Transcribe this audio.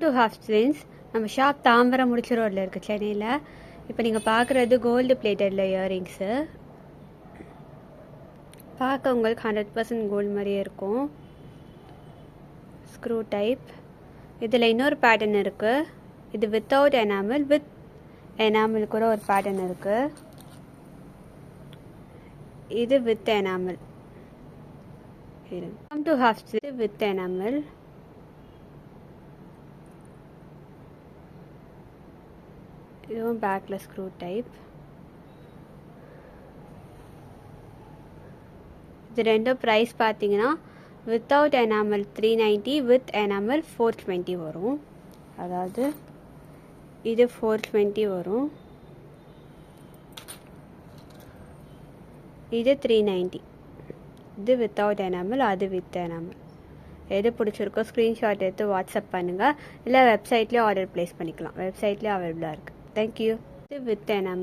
To half strings. நம்ம shop Tambaram முடிச்ச ரோடில் இருக்குது சென்னையில். இப்போ நீங்கள் பார்க்குறது கோல்டு பிளேட்டடில் இயரிங்ஸு. பார்க்க உங்களுக்கு 100% கோல்டு மாதிரியே இருக்கும். Screw type. இதில் இன்னொரு பேட்டர்ன் இருக்குது. இது வித்தவுட் எனாமல், வித் எனாமல் கூட ஒரு பேட்டர்ன் இருக்குது. இது with enamel. Come to half strings with enamel. இதுவும் பேக்கில் ஸ்க்ரூ டைப். இது ரெண்டும் ப்ரைஸ் பார்த்தீங்கன்னா வித்தவுட் எனாமல் 390, வித் எனாமல் 420 வரும். அதாவது இது 420 வரும், இது 390. இது வித்தவுட் எனாமல், அது வித் எனாமல். எது பிடிச்சிருக்கோ ஸ்க்ரீன்ஷாட் எடுத்து வாட்ஸ்அப் பண்ணுங்கள். இல்லை வெப்சைட்லேயே ஆர்டர் ப்ளேஸ் பண்ணிக்கலாம். வெப்சைட்லேயே அவைலபிளாக இருக்குது. தேங்க்யூ. இது வித் எனாமல்.